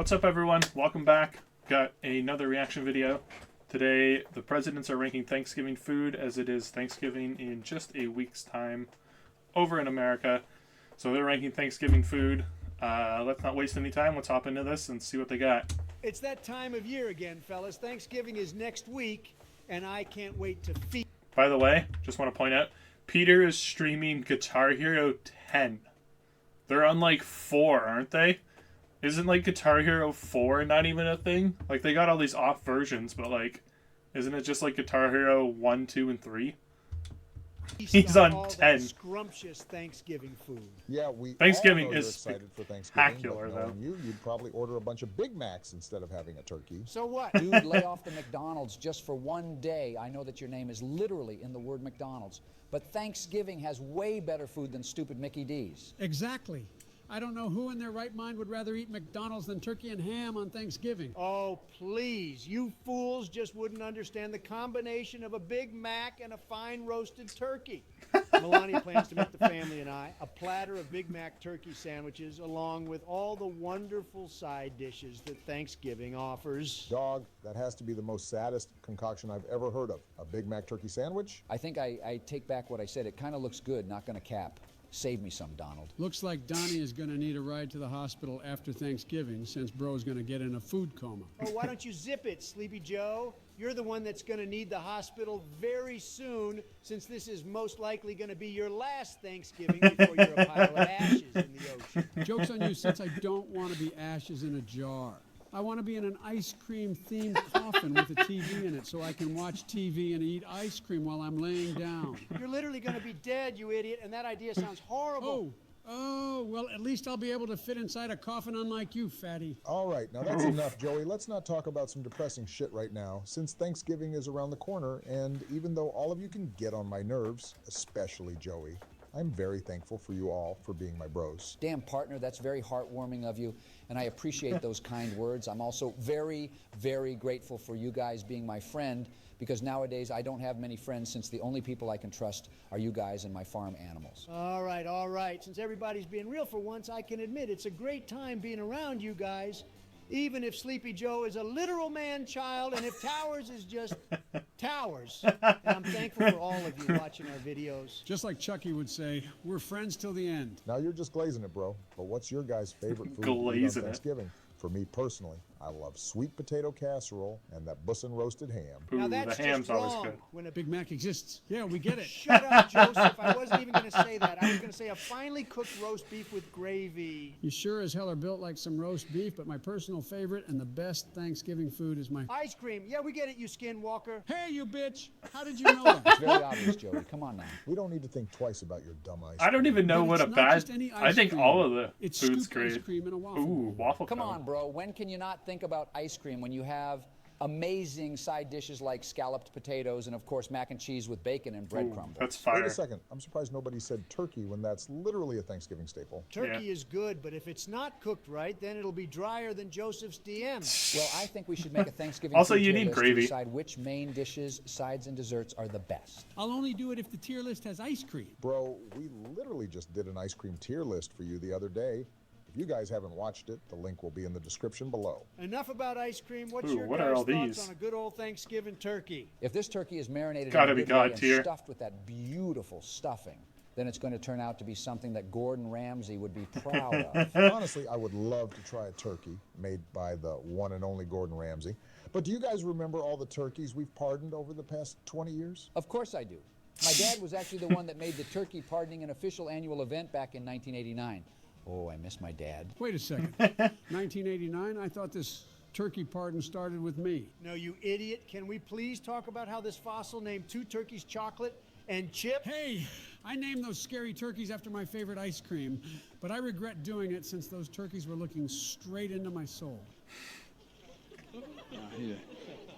What's up, everyone? Welcome back. Got another reaction video. Today, the presidents are ranking Thanksgiving food as it is Thanksgiving in just a week's time over in America. So they're ranking Thanksgiving food. Let's not waste any time. Let's hop into this and see what they got. It's that time of year again, fellas. Thanksgiving is next week, and I can't wait to feast. By the way, just want to point out, Peter is streaming Guitar Hero 10. They're on like 4, aren't they? Isn't like Guitar Hero 4 not even a thing? Like they got all these off versions, but like, isn't it just like Guitar Hero 1, 2, and 3? He's on all 10. That scrumptious Thanksgiving food. Yeah, we Thanksgiving all know is you're excited for Thanksgiving, spectacular, but knowing you'd probably order a bunch of Big Macs instead of having a turkey. So what? Dude, lay off the McDonald's just for one day. I know that your name is literally in the word McDonald's, but Thanksgiving has way better food than stupid Mickey D's. Exactly. I don't know who in their right mind would rather eat McDonald's than turkey and ham on Thanksgiving. Oh, please. You fools just wouldn't understand the combination of a Big Mac and a fine roasted turkey. Melania plans to make the family and I a platter of Big Mac turkey sandwiches along with all the wonderful side dishes that Thanksgiving offers. Dog, that has to be the most saddest concoction I've ever heard of. A Big Mac turkey sandwich? I think I take back what I said. It kind of looks good, not going to cap. Save me some, Donald. Looks like Donnie is going to need a ride to the hospital after Thanksgiving since Bro's going to get in a food coma. Oh, why don't you zip it, Sleepy Joe? You're the one that's going to need the hospital very soon, since this is most likely going to be your last Thanksgiving before you're a pile of ashes in the ocean. Joke's on you, since I don't want to be ashes in a jar. I want to be in an ice cream themed coffin with a TV in it so I can watch TV and eat ice cream while I'm laying down. You're literally going to be dead, you idiot, and that idea sounds horrible. Oh, well, at least I'll be able to fit inside a coffin unlike you, fatty. All right, now that's enough, Joey. Let's not talk about some depressing shit right now, since Thanksgiving is around the corner, and even though all of you can get on my nerves, especially Joey, I'm very thankful for you all for being my bros. Damn, partner, that's very heartwarming of you, and I appreciate those kind words. I'm also very, very grateful for you guys being my friend, because nowadays I don't have many friends since the only people I can trust are you guys and my farm animals. All right, all right. Since everybody's being real for once, I can admit it's a great time being around you guys, even if Sleepy Joe is a literal man-child and if Towers is just Towers. And I'm thankful for all of you watching our videos. Just like Chucky would say, we're friends till the end. Now you're just glazing it, bro. But what's your guys' favorite food to eat on Glazing it. Thanksgiving? For me personally, I love sweet potato casserole and that bussin' roasted ham. Now Ooh, that's the ham's just always wrong. good. When a Big Mac exists. Yeah, we get it. Shut up, Joseph. I wasn't even going to say that. I was going to say a finely cooked roast beef with gravy. You sure as hell are built like some roast beef, but my personal favorite and the best Thanksgiving food is my... Ice cream. Yeah, we get it, you skinwalker. Hey, you bitch! How did you know that? It's very obvious, Joey. Come on now. We don't need to think twice about your dumb ice I don't even know But what a it's not bad. just any I ice think cream. all of the It's food's scoop ice great. cream in a waffle Ooh, bowl. waffle Come cone. on, bro. When can you not think about ice cream when you have amazing side dishes like scalloped potatoes and, of course, mac and cheese with bacon and bread Ooh, crumbles? that's Wait fire. a second. I'm surprised nobody said turkey when that's literally a Thanksgiving staple. Turkey Yeah. is good, but if it's not cooked right, then it'll be drier than Joseph's DM. Well, I think we should make a Thanksgiving Also, food you tier need list to gravy. decide which main dishes, sides, and desserts are the best. I'll only do it if the tier list has ice cream. Bro, we literally just did an ice cream tier list for you the other day. If you guys haven't watched it, the link will be in the description below. Enough about ice cream. What's Ooh, your what are guys' all thoughts these? on a good old Thanksgiving turkey? If this turkey is marinated Gotta in a be good God way and tier. stuffed with that beautiful stuffing, then it's going to turn out to be something that Gordon Ramsay would be proud of. Honestly, I would love to try a turkey made by the one and only Gordon Ramsay. But do you guys remember all the turkeys we've pardoned over the past 20 years? Of course I do. My dad was actually the one that made the turkey pardoning an official annual event back in 1989. Oh, I miss my dad. Wait a second. 1989? I thought this turkey pardon started with me. No, you idiot. Can we please talk about how this fossil named two turkeys chocolate and chip? Hey, I named those scary turkeys after my favorite ice cream, but I regret doing it since those turkeys were looking straight into my soul.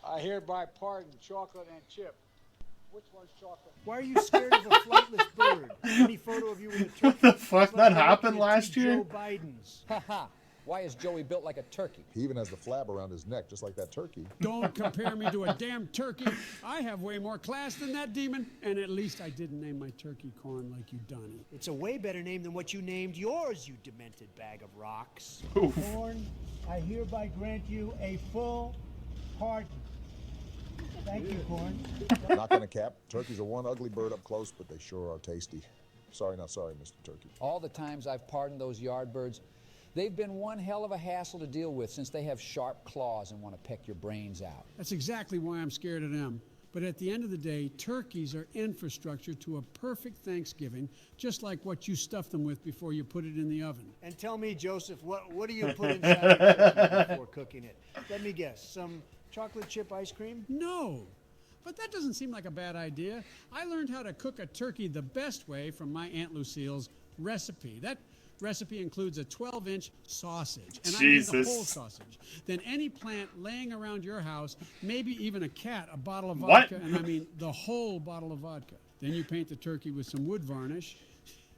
I hereby pardon chocolate and chip. Which one's chocolate? Why are you scared of a flightless bird? Any photo of you with a turkey? the fuck? Looks like That you're happened looking at last two year? Joe Bidens. Haha, Why is Joey built like a turkey? He even has the flab around his neck, just like that turkey. Don't compare me to a damn turkey. I have way more class than that demon, and at least I didn't name my turkey Corn like you, Donnie. It's a way better name than what you named yours, you demented bag of rocks. Oof. Corn, I hereby grant you a full pardon. Thank you, Corn. Not gonna cap. Turkeys are one ugly bird up close, but they sure are tasty. Sorry, not sorry, Mr. Turkey. All the times I've pardoned those yard birds, they've been one hell of a hassle to deal with since they have sharp claws and want to peck your brains out. That's exactly why I'm scared of them. But at the end of the day, turkeys are infrastructure to a perfect Thanksgiving, just like what you stuff them with before you put it in the oven. And tell me, Joseph, what do you put inside a turkey before cooking it? Let me guess. Some chocolate chip ice cream? No, but that doesn't seem like a bad idea. I learned how to cook a turkey the best way from my Aunt Lucille's recipe. That recipe includes a 12-inch sausage, and I mean the Jesus. whole sausage. Then any plant laying around your house, maybe even a cat, a bottle of What? vodka, and I mean the whole bottle of vodka. Then you paint the turkey with some wood varnish,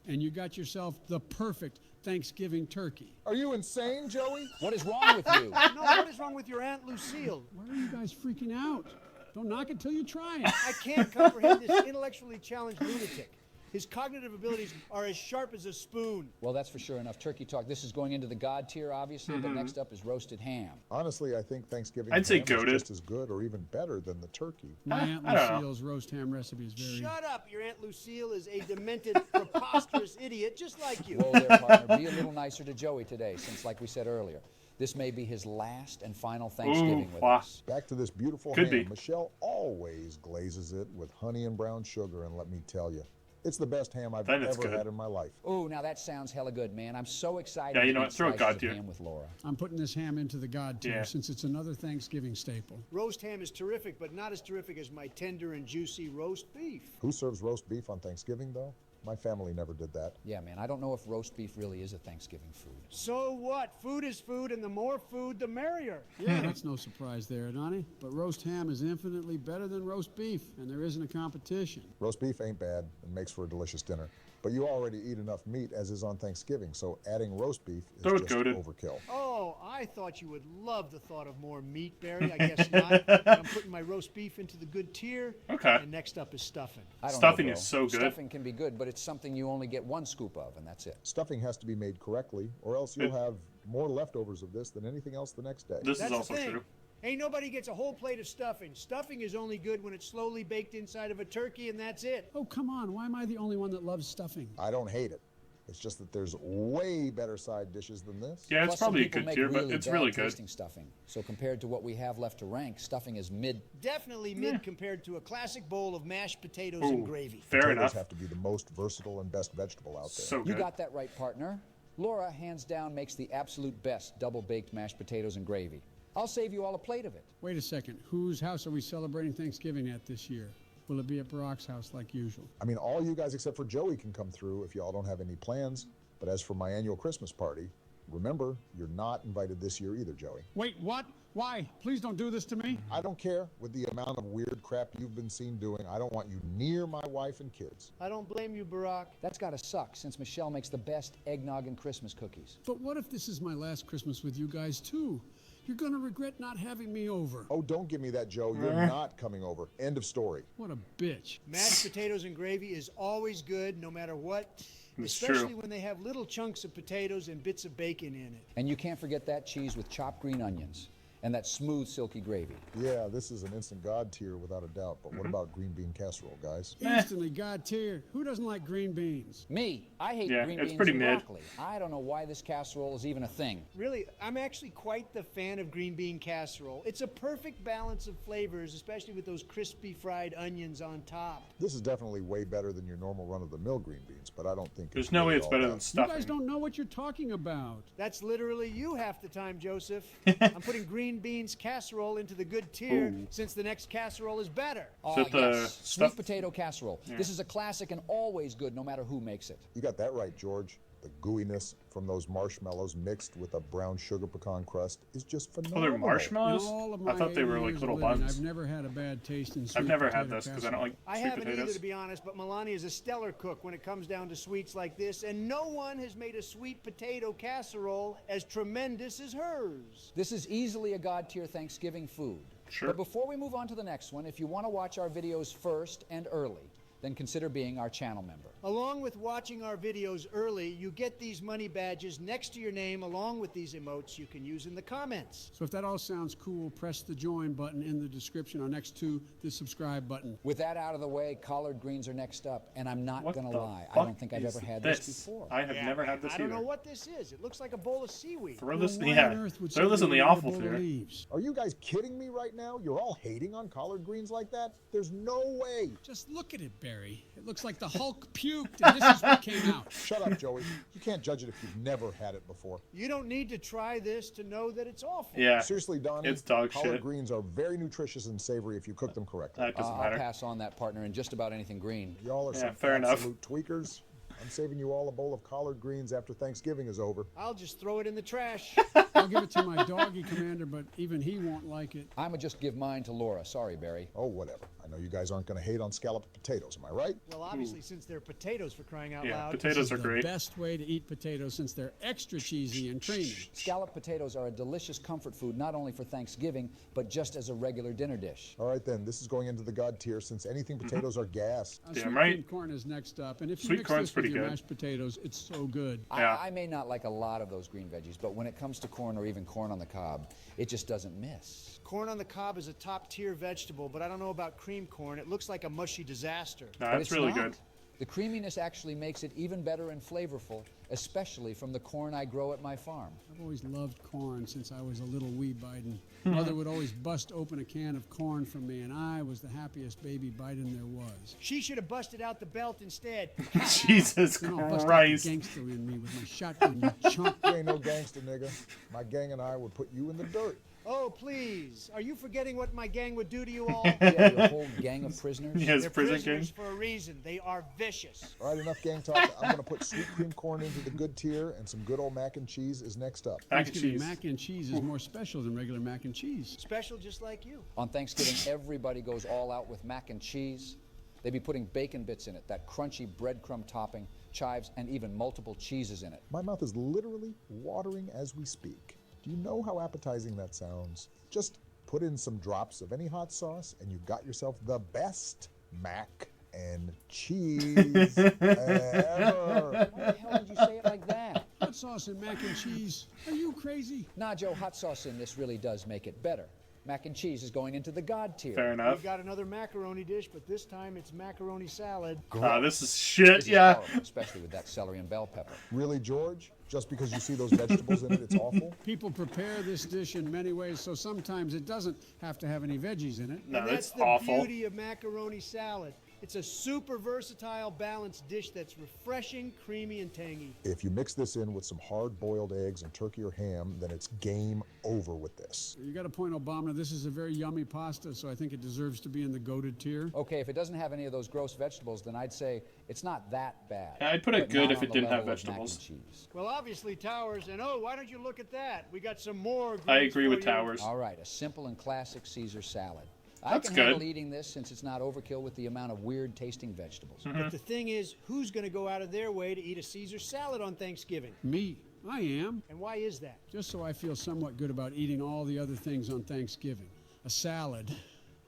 and you got yourself the perfect Thanksgiving turkey. Are you insane, Joey? What is wrong with you? No, what is wrong with your Aunt Lucille? Why are you guys freaking out? Don't knock it till you try it. I can't comprehend this intellectually challenged lunatic. His cognitive abilities are as sharp as a spoon. Well, that's for sure enough turkey talk. This is going into the God tier, obviously, but next up is roasted ham. Honestly, I think Thanksgiving I'd say ham goated. is just as good or even better than the turkey. My Aunt I don't know. Lucille's roast ham recipe is very... Shut up. Your Aunt Lucille is a demented, preposterous idiot just like you. Whoa there, partner. Be a little nicer to Joey today, since, like we said earlier, this may be his last and final Thanksgiving with wow. us. Back to this beautiful Could ham. be. Michelle always glazes it with honey and brown sugar, and let me tell you, it's the best ham I've Then it's ever good. had in my life. Oh, now that sounds hella good, man. I'm so excited Yeah, you to know eat what? Throw a slices God of tier. ham with Laura. I'm putting this ham into the God tier Yeah. since it's another Thanksgiving staple. Roast ham is terrific, but not as terrific as my tender and juicy roast beef. Who serves roast beef on Thanksgiving, though? My family never did that. Yeah, man, I don't know if roast beef really is a Thanksgiving food. So what? Food is food, and the more food, the merrier. Yeah, that's no surprise there, Donnie. But roast ham is infinitely better than roast beef, and there isn't a competition. Roast beef ain't bad and makes for a delicious dinner. But you already eat enough meat as is on Thanksgiving, so adding roast beef is Throw it just goated. overkill. Oh, I thought you would love the thought of more meat, Barry. I guess not. I'm putting my roast beef into the good tier. Okay. And next up is stuffing. I don't Stuffing know, is bro. so good. Stuffing can be good, but it's something you only get one scoop of, and that's it. Stuffing has to be made correctly, or else you'll have more leftovers of this than anything else the next day. This That's is also the thing. true. Ain't nobody gets a whole plate of stuffing. Stuffing is only good when it's slowly baked inside of a turkey, and that's it. Oh, come on. Why am I the only one that loves stuffing? I don't hate it. It's just that there's way better side dishes than this. Yeah, it's Plus, some probably a people good make tier, but really it's bad really good. tasting stuffing. So compared to what we have left to rank, stuffing is mid. Definitely mid compared to a classic bowl of mashed potatoes and Ooh, gravy. fair Potatoes enough. have to be the most versatile and best vegetable out there. So You good. got that right, partner. Laura, hands down, makes the absolute best double-baked mashed potatoes and gravy. I'll save you all a plate of it. Wait a second. Whose house are we celebrating Thanksgiving at this year? Will it be at Barack's house like usual? I mean, all you guys except for Joey can come through if y'all don't have any plans. But as for my annual Christmas party, remember, you're not invited this year either, Joey. Wait, what? Why? Please don't do this to me. I don't care with the amount of weird crap you've been seen doing. I don't want you near my wife and kids. I don't blame you, Barack. That's gotta suck, since Michelle makes the best eggnog and Christmas cookies. But what if this is my last Christmas with you guys, too? You're going to regret not having me over. Oh, don't give me that, Joe. You're not coming over. End of story. What a bitch. Mashed potatoes and gravy is always good, no matter what. It's Especially true. when they have little chunks of potatoes and bits of bacon in it. And you can't forget that cheese with chopped green onions and that smooth, silky gravy. Yeah, this is an instant God tier without a doubt. But what about green bean casserole, guys? Instantly God tier. Who doesn't like green beans? Me, I hate Yeah, green it's beans pretty and mid. broccoli. I don't know why this casserole is even a thing. Really, I'm actually quite the fan of green bean casserole. It's a perfect balance of flavors, especially with those crispy fried onions on top. This is definitely way better than your normal run-of-the-mill green beans, but I don't think There's no way really it's all better that. than You stuffing. guys don't know what you're talking about. That's literally you half the time, Joseph. I'm putting green beans casserole into the good tier Ooh. since the next casserole is better. Oh, it the yes, sweet stuff- potato casserole. This is a classic and always good no matter who makes it. You got that right, George. The The gooiness from those marshmallows mixed with a brown sugar pecan crust is just Oh, phenomenal. they're marshmallows? In all of I my thought they 80 were like years little of living, buns. I've never had a bad taste in sweet I've never had potato this because I don't casserole. like I sweet haven't potatoes. either, to be honest, but Melania is a stellar cook when it comes down to sweets like this, and no one has made a sweet potato casserole as tremendous as hers. This is easily a God tier Thanksgiving food. Sure. But before we move on to the next one, if you want to watch our videos first and early, then consider being our channel member. Along with watching our videos early, you get these money badges next to your name along with these emotes you can use in the comments. So if that all sounds cool, press the join button in the description or next to the subscribe button. With that out of the way, collard greens are next up, and I'm not What going to the lie, I fuck don't think I've is ever had this? this before. I have never had this I don't either. know what this is. It looks like a bowl of seaweed. Throw Now, this, why on yeah. earth would Throw this in somebody the eat a awful bowl of tier. leaves? Are you guys kidding me right now? You're all hating on collard greens like that? There's no way. Just look at it, Barry. It looks like the Hulk puked, and this is what came out. Shut up, Joey. You can't judge it if you've never had it before. You don't need to try this to know that it's awful. Yeah. Seriously, Donnie, It's dog collard shit. greens are very nutritious and savory if you cook them correctly. That doesn't I'll matter. pass on that, partner, in just about anything green. Y'all are Yeah, some fair enough. absolute tweakers. I'm saving you all a bowl of collard greens after Thanksgiving is over. I'll just throw it in the trash. I'll give it to my doggy commander, but even he won't like it. I'm going to just give mine to Laura. Sorry, Barry. Oh, whatever. I know you guys aren't going to hate on scalloped potatoes, am I right? Well, obviously, since they're potatoes for crying out Yeah, loud. potatoes This are is great. the best way to eat potatoes since they're extra cheesy and creamy. Scalloped potatoes are a delicious comfort food, not only for Thanksgiving, but just as a regular dinner dish. All right, then. This is going into the God tier since anything potatoes are gas. Damn Sweet right. creamed corn is next up, and if you Sweet mix corn's this with pretty your good. mashed potatoes, it's so good. Yeah. I may not like a lot of those green veggies, but when it comes to corn or even corn on the cob, it just doesn't miss. Corn on the cob is a top tier vegetable, but I don't know about cream corn. It looks like a mushy disaster. No, But that's it's really not. good. The creaminess actually makes it even better and flavorful, especially from the corn I grow at my farm. I've always loved corn since I was a little wee Biden. Mother would always bust open a can of corn for me, and I was the happiest baby Biden there was. She should have busted out the belt instead. Jesus Then I'll bust out the Christ. gangster in me with my shotgun, you chump. You ain't no gangster, nigga. My gang and I would put you in the dirt. Oh, please. Are you forgetting what my gang would do to you all? Yeah, your whole gang of prisoners. Yes, They're prison prisoners king. for a reason. They are vicious. All right, enough gang talk. I'm going to put sweet cream corn into the good tier, and some good old mac and cheese is next up. Mac and Thanksgiving cheese. mac and cheese is more special than regular mac and cheese. Special just like you. On Thanksgiving, everybody goes all out with mac and cheese. They be putting bacon bits in it, that crunchy breadcrumb topping, chives, and even multiple cheeses in it. My mouth is literally watering as we speak. Do you know how appetizing that sounds? Just put in some drops of any hot sauce, and you got yourself the best mac and cheese ever. Why the hell did you say it like that? Hot sauce and mac and cheese. Are you crazy? Nah, Joe, hot sauce in this really does make it better. Mac and cheese is going into the God tier. Fair We've enough. got another macaroni dish, but this time it's macaroni salad. This is shit, This is yeah. horrible, especially with that celery and bell pepper. Really, George? Just because you see those vegetables in it, it's awful? People prepare this dish in many ways, so sometimes it doesn't have to have any veggies in it. No, And that's that's the awful. beauty of macaroni salad. It's a super versatile, balanced dish that's refreshing, creamy, and tangy. If you mix this in with some hard-boiled eggs and turkey or ham, then it's game over with this. You got a point, Obama. This is a very yummy pasta, so I think it deserves to be in the goated tier. Okay, if it doesn't have any of those gross vegetables, then I'd say it's not that bad. Yeah, I'd put it but good not if on it the didn't have level of mac vegetables. and cheese. Well, obviously, Towers, and oh, why don't you look at that? We got some more. I greens agree for with you. Towers. All right, a simple and classic Caesar salad. That's I can good. handle eating this since it's not overkill with the amount of weird tasting vegetables. But the thing is, who's going to go out of their way to eat a Caesar salad on Thanksgiving? Me, I am. And why is that? Just so I feel somewhat good about eating all the other things on Thanksgiving. A salad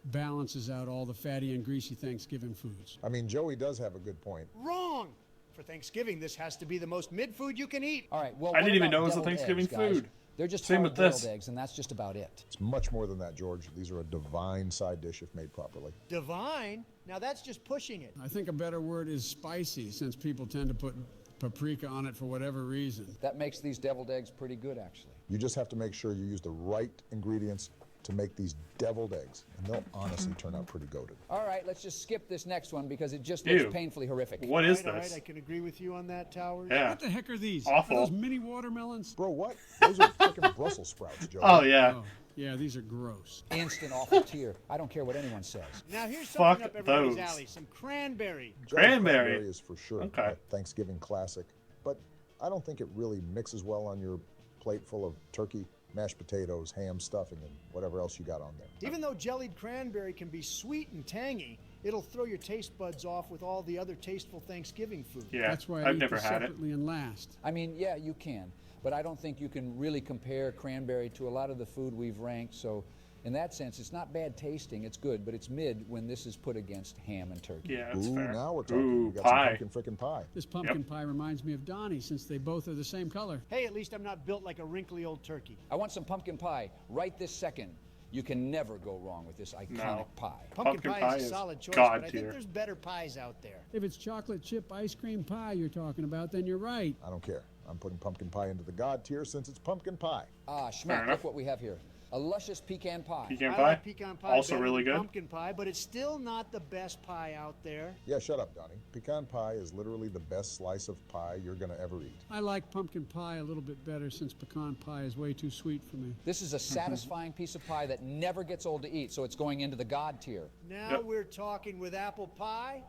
balances out all the fatty and greasy Thanksgiving foods. I mean, Joey does have a good point. Wrong! For Thanksgiving, this has to be the most mid-food you can eat. All right, well, I what didn't even about know it was a deviled Thanksgiving eggs, guys? food. They're just Same with hard-boiled this. eggs, and that's just about it. It's much more than that, George. These are a divine side dish if made properly. Divine? Now that's just pushing it. I think a better word is spicy, since people tend to put paprika on it for whatever reason. That makes these deviled eggs pretty good, actually. You just have to make sure you use the right ingredients to make these deviled eggs, and they'll honestly turn out pretty goated. All right, let's just skip this next one because it just Ew. looks painfully horrific. What is All right, this? I can agree with you on that, Towers. Yeah. What the heck are these? Awful. Are those mini watermelons? Bro, what? Those are freaking Brussels sprouts, Joey. Oh, yeah. Oh, yeah, these are gross. Instant awful tier. I don't care what anyone says. Now here's Fuck something up everybody's those. alley. Some cranberry. Joey, Cranberry. is for sure Okay. a Thanksgiving classic, but I don't think it really mixes well on your plate full of turkey, mashed potatoes, ham, stuffing, and whatever else you got on there. Even though jellied cranberry can be sweet and tangy, it'll throw your taste buds off with all the other tasteful Thanksgiving food. Yeah, That's why I I've eat never this had it. separately and last. I mean, yeah, you can, but I don't think you can really compare cranberry to a lot of the food we've ranked. So in that sense, it's not bad tasting. It's good, but it's mid when this is put against ham and turkey. Yeah, that's Ooh, fair. now we're talking. Ooh, We got pie. some pumpkin frickin' pie. This pumpkin pie reminds me of Donnie since they both are the same color. Hey, at least I'm not built like a wrinkly old turkey. I want some pumpkin pie right this second. You can never go wrong with this iconic No. pie. Pumpkin pie is a is solid choice, God but I tier. think there's better pies out there. If it's chocolate chip ice cream pie you're talking about, then you're right. I don't care. I'm putting pumpkin pie into the God tier since it's pumpkin pie. Ah, Fair Schmuck, enough. look what we have here. A luscious pecan pie. Pecan I pie, like pecan pie also better really than good. pumpkin pie, but it's still not the best pie out there. Yeah, shut up, Donnie. Pecan pie is literally the best slice of pie you're gonna ever eat. I like pumpkin pie a little bit better since pecan pie is way too sweet for me. This is a satisfying piece of pie that never gets old to eat, so it's going into the God tier. Now Yep. we're talking with apple pie.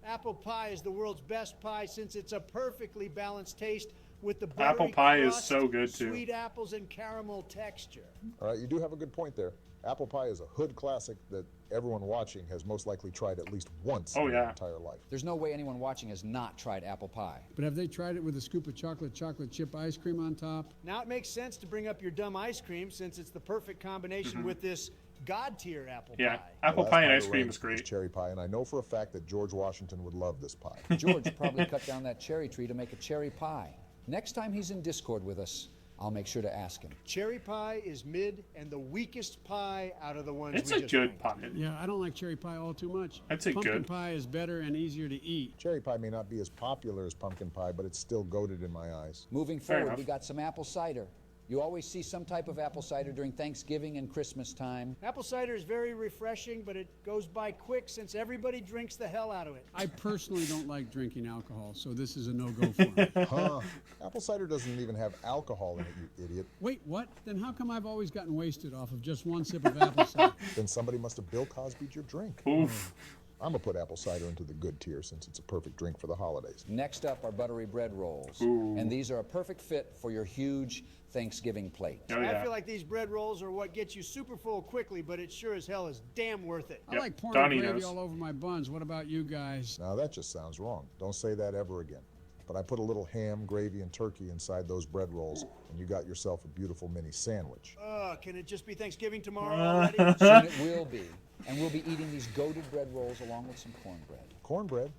Apple pie is the world's best pie since it's a perfectly balanced taste with the buttery Apple pie is crust, so good, too. sweet apples and caramel texture. All right, you do have a good point there. Apple pie is a hood classic that everyone watching has most likely tried at least once Oh, in their yeah. entire life. There's no way anyone watching has not tried apple pie. But have they tried it with a scoop of chocolate chip ice cream on top? Now it makes sense to bring up your dumb ice cream since it's the perfect combination with this God tier apple Yeah, pie. apple The pie last and ice to cream rank is great. Cherry pie, and I know for a fact that George Washington would love this pie. George probably cut down that cherry tree to make a cherry pie. Next time he's in Discord with us, I'll make sure to ask him. Cherry pie is mid and the weakest pie out of the ones It's we a just good ranked. pie. Yeah, I don't like cherry pie all too much. I'd say Pumpkin good. pie is better and easier to eat. Cherry pie may not be as popular as pumpkin pie, but it's still goated in my eyes. Moving Fair forward, enough. we got some apple cider. You always see some type of apple cider during Thanksgiving and Christmas time. Apple cider is very refreshing, but it goes by quick since everybody drinks the hell out of it. I personally don't like drinking alcohol, so this is a no-go for me. Huh? Apple cider doesn't even have alcohol in it, you idiot. Wait, what? Then how come I've always gotten wasted off of just one sip of apple cider? Then somebody must have Bill Cosby'd your drink. Oof. I'm gonna put apple cider into the good tier since it's a perfect drink for the holidays. Next up are buttery bread rolls. And these are a perfect fit for your huge Thanksgiving plate. Oh, I yeah. feel like these bread rolls are what gets you super full quickly, but it sure as hell is damn worth it. I Yep, like pouring Donnie gravy knows. all over my buns. What about you guys? Now that just sounds wrong. Don't say that ever again. But I put a little ham, gravy, and turkey inside those bread rolls, and you got yourself a beautiful mini sandwich. Can it just be Thanksgiving tomorrow already? Soon it will be. And we'll be eating these goated bread rolls along with some cornbread. Cornbread?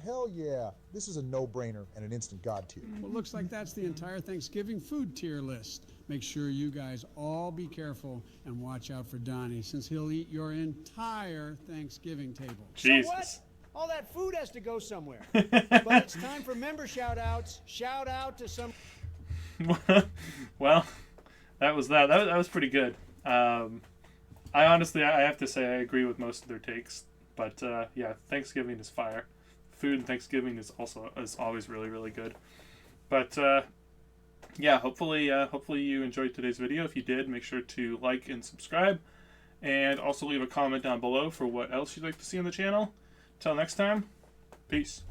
Hell yeah. This is a no-brainer and an instant God tier. Well, looks like that's the entire Thanksgiving food tier list. Make sure you guys all be careful and watch out for Donnie, since he'll eat your entire Thanksgiving table. So Jesus. what? All that food has to go somewhere. But it's time for member shout-outs. Shout out to some... Well, that was that. That was pretty good. I honestly, I have to say, I agree with most of their takes. But yeah, Thanksgiving is fire. Food and Thanksgiving is always really, really good. But yeah, hopefully you enjoyed today's video. If you did, make sure to like and subscribe, and also leave a comment down below for what else you'd like to see on the channel. Till next time, peace.